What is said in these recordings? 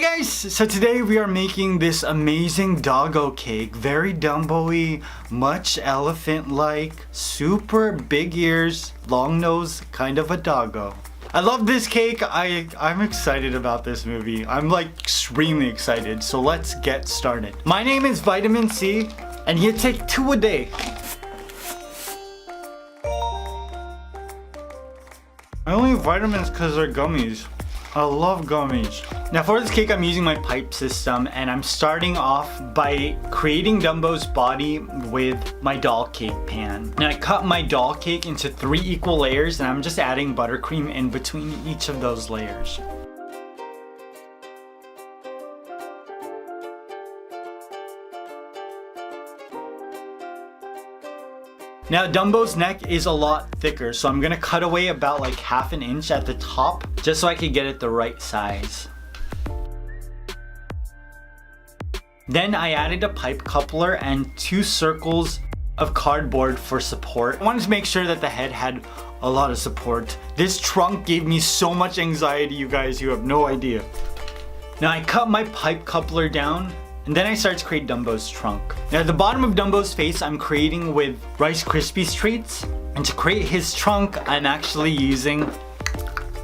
guys! So today we are making this amazing doggo cake. Very Dumbo-y, much elephant-like, super big ears, long nose, kind of a doggo. I love this cake. I'm excited about this movie. I'm like extremely excited. So let's get started. My name is Vitamin C and you take 2 a day. I only eat vitamins because they're gummies. I love gummies. Now for this cake I'm using my pipe system and I'm starting off by creating Dumbo's body with my doll cake pan. Now I cut my doll cake into 3 equal layers and I'm just adding buttercream in between each of those layers. Now Dumbo's neck is a lot thicker, so I'm gonna cut away about like 1/2 inch at the top just so I can get it the right size. Then I added a pipe coupler and 2 circles of cardboard for support. I wanted to make sure that the head had a lot of support. This trunk gave me so much anxiety, you guys, you have no idea. Now I cut my pipe coupler down and then I start to create Dumbo's trunk. Now at the bottom of Dumbo's face I'm creating with Rice Krispies treats. And to create his trunk I'm actually using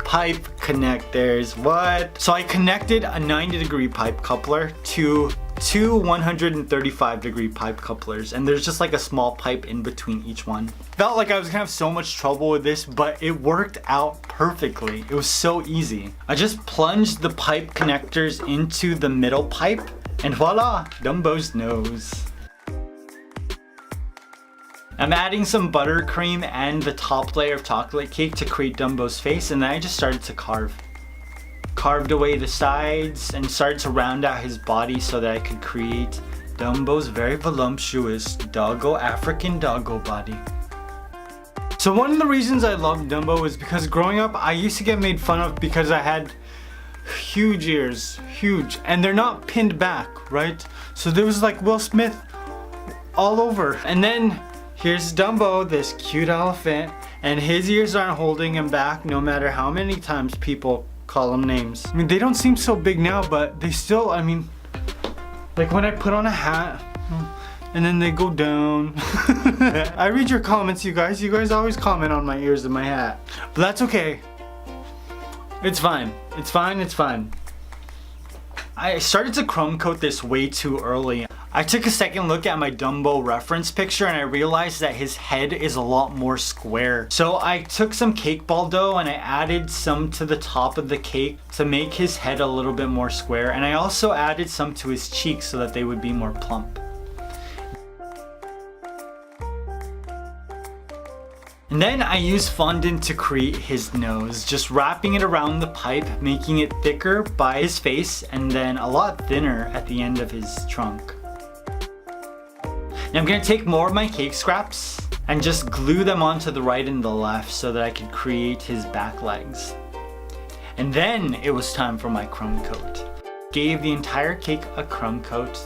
pipe connectors. What? So I connected a 90-degree pipe coupler to 2 135-degree pipe couplers, and there's just like a small pipe in between each one. Felt like I was gonna have so much trouble with this, but it worked out perfectly. It was so easy. I just plunged the pipe connectors into the middle pipe and voila, Dumbo's nose. I'm adding some buttercream and the top layer of chocolate cake to create Dumbo's face, and then I just started to carve. Carved away the sides and started to round out his body so that I could create Dumbo's very voluptuous doggo, African doggo body. So one of the reasons I love Dumbo is because growing up I used to get made fun of because I had huge ears, huge, and they're not pinned back, right? So there was like Will Smith all over. And then here's Dumbo, this cute elephant, and his ears aren't holding him back no matter how many times people call him names. I mean, they don't seem so big now, but they still, I mean, like when I put on a hat and then they go down. I read your comments, you guys. You guys always comment on my ears and my hat, but that's okay. It's fine. It's fine. It's fine. I started to crumb coat this way too early. I took a second look at my Dumbo reference picture and I realized that his head is a lot more square. So I took some cake ball dough and I added some to the top of the cake to make his head a little bit more square. And I also added some to his cheeks so that they would be more plump. And then I used fondant to create his nose, just wrapping it around the pipe, making it thicker by his face and then a lot thinner at the end of his trunk. Now I'm gonna take more of my cake scraps and just glue them onto the right and the left so that I could create his back legs. And then it was time for my crumb coat. Gave the entire cake a crumb coat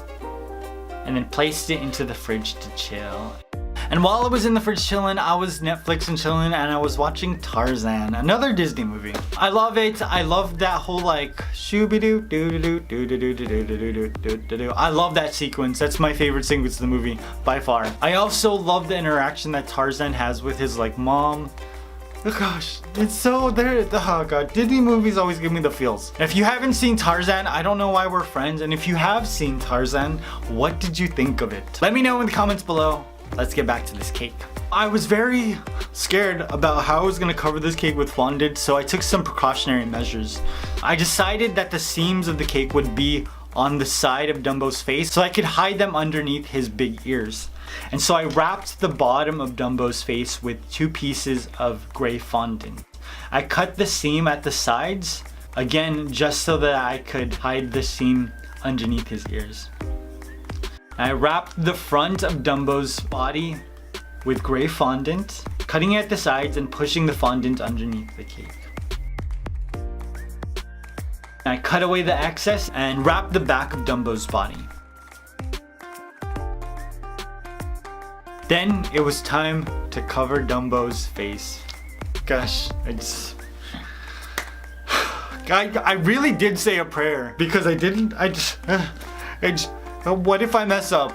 and then placed it into the fridge to chill. And while I was in the fridge chilling, I was Netflix and chilling and I was watching Tarzan, another Disney movie. I love it. I love that whole like shoo-be-doo, doo-doo-doo, doo-doo-doo-doo-doo-doo-doo-doo-doo. I love that sequence. That's my favorite sequence of the movie by far. I also love the interaction that Tarzan has with his like mom. Oh gosh, it's so there. Oh god, Disney movies always give me the feels. If you haven't seen Tarzan, I don't know why we're friends. And if you have seen Tarzan, what did you think of it? Let me know in the comments below. Let's get back to this cake. I was very scared about how I was gonna cover this cake with fondant, so I took some precautionary measures. I decided that the seams of the cake would be on the side of Dumbo's face so I could hide them underneath his big ears. And so I wrapped the bottom of Dumbo's face with 2 pieces of gray fondant. I cut the seam at the sides, again, just so that I could hide the seam underneath his ears. I wrapped the front of Dumbo's body with gray fondant, cutting it at the sides and pushing the fondant underneath the cake. I cut away the excess and wrapped the back of Dumbo's body. Then it was time to cover Dumbo's face. Gosh, I really did say a prayer because I didn't. What if I mess up?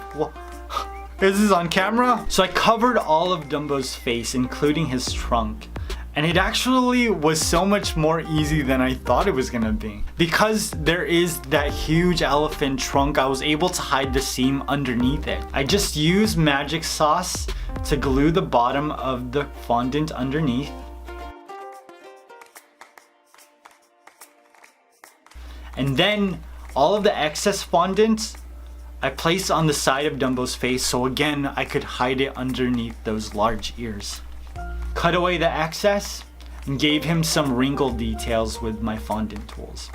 Is this on camera? So I covered all of Dumbo's face, including his trunk. And it actually was so much more easy than I thought it was gonna be. Because there is that huge elephant trunk, I was able to hide the seam underneath it. I just used magic sauce to glue the bottom of the fondant underneath. And then all of the excess fondant I placed on the side of Dumbo's face, so again I could hide it underneath those large ears. Cut away the excess and gave him some wrinkle details with my fondant tools.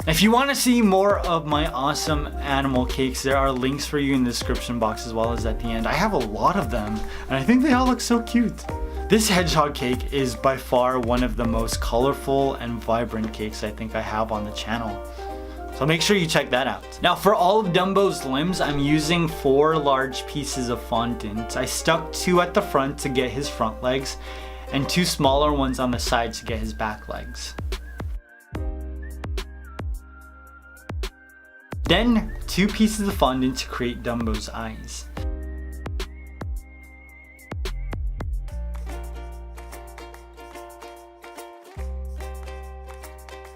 If you want to see more of my awesome animal cakes, there are links for you in the description box as well as at the end. I have a lot of them and I think they all look so cute. This hedgehog cake is by far one of the most colorful and vibrant cakes I think I have on the channel. So make sure you check that out. Now for all of Dumbo's limbs, I'm using 4 large pieces of fondant. I stuck 2 at the front to get his front legs and 2 smaller ones on the side to get his back legs. Then 2 pieces of fondant to create Dumbo's eyes.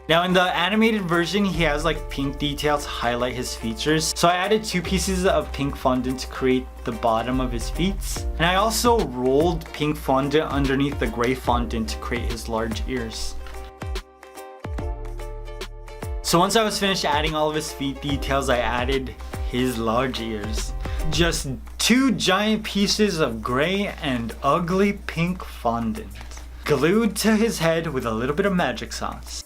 Now in the animated version, he has like pink details to highlight his features. So I added 2 pieces of pink fondant to create the bottom of his feet. And I also rolled pink fondant underneath the gray fondant to create his large ears. So once I was finished adding all of his feet details, I added his large ears. Just 2 giant pieces of gray and ugly pink fondant, glued to his head with a little bit of magic sauce.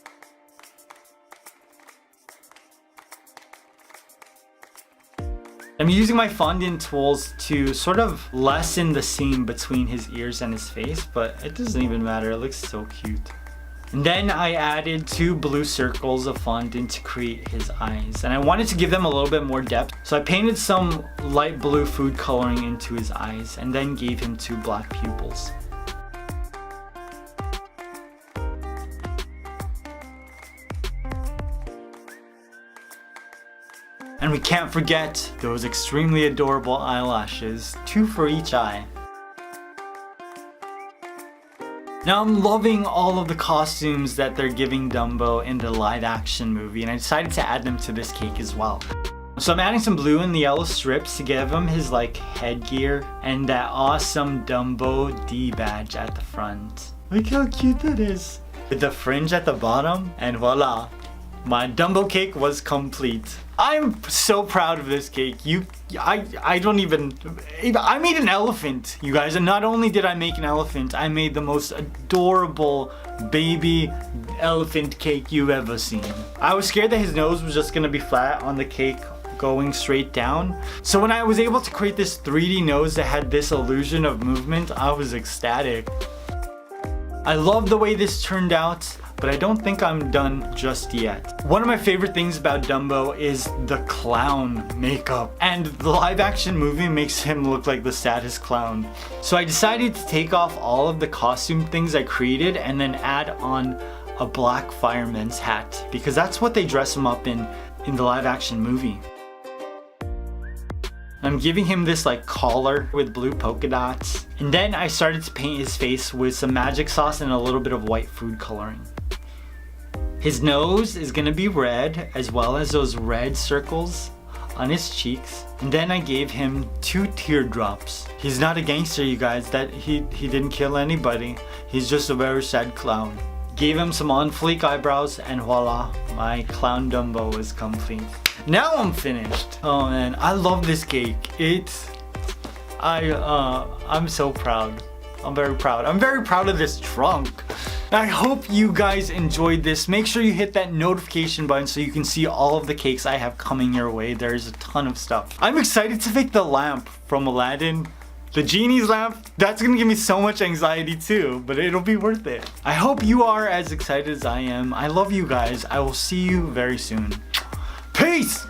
I'm using my fondant tools to sort of lessen the seam between his ears and his face, but it doesn't even matter, it looks so cute. And then I added 2 blue circles of fondant to create his eyes, and I wanted to give them a little bit more depth, so I painted some light blue food coloring into his eyes and then gave him 2 black pupils. And we can't forget those extremely adorable eyelashes, 2 for each eye. Now I'm loving all of the costumes that they're giving Dumbo in the live action movie, and I decided to add them to this cake as well. So I'm adding some blue and yellow strips to give him his like headgear and that awesome Dumbo D badge at the front. Look how cute that is. With the fringe at the bottom, and voila. My Dumbo cake was complete. I'm so proud of this cake. I made an elephant, you guys, and not only did I make an elephant, I made the most adorable baby elephant cake you've ever seen. I was scared that his nose was just gonna be flat on the cake going straight down. So when I was able to create this 3D nose that had this illusion of movement, I was ecstatic. I love the way this turned out, but I don't think I'm done just yet. One of my favorite things about Dumbo is the clown makeup, and the live action movie makes him look like the saddest clown. So I decided to take off all of the costume things I created and then add on a black fireman's hat, because that's what they dress him up in the live action movie. I'm giving him this like collar with blue polka dots. And then I started to paint his face with some magic sauce and a little bit of white food coloring. His nose is gonna be red, as well as those red circles on his cheeks. And then I gave him 2 teardrops. He's not a gangster, you guys. That he didn't kill anybody. He's just a very sad clown. Gave him some on fleek eyebrows, and voila, my clown Dumbo is complete. Now I'm finished. Oh man, I love this cake. I'm so proud. I'm very proud. I'm very proud of this trunk. I hope you guys enjoyed this. Make sure you hit that notification button so you can see all of the cakes I have coming your way. There's a ton of stuff. I'm excited to make the lamp from Aladdin. The genie's lamp, that's gonna give me so much anxiety too, but it'll be worth it. I hope you are as excited as I am. I love you guys. I will see you very soon. Peace!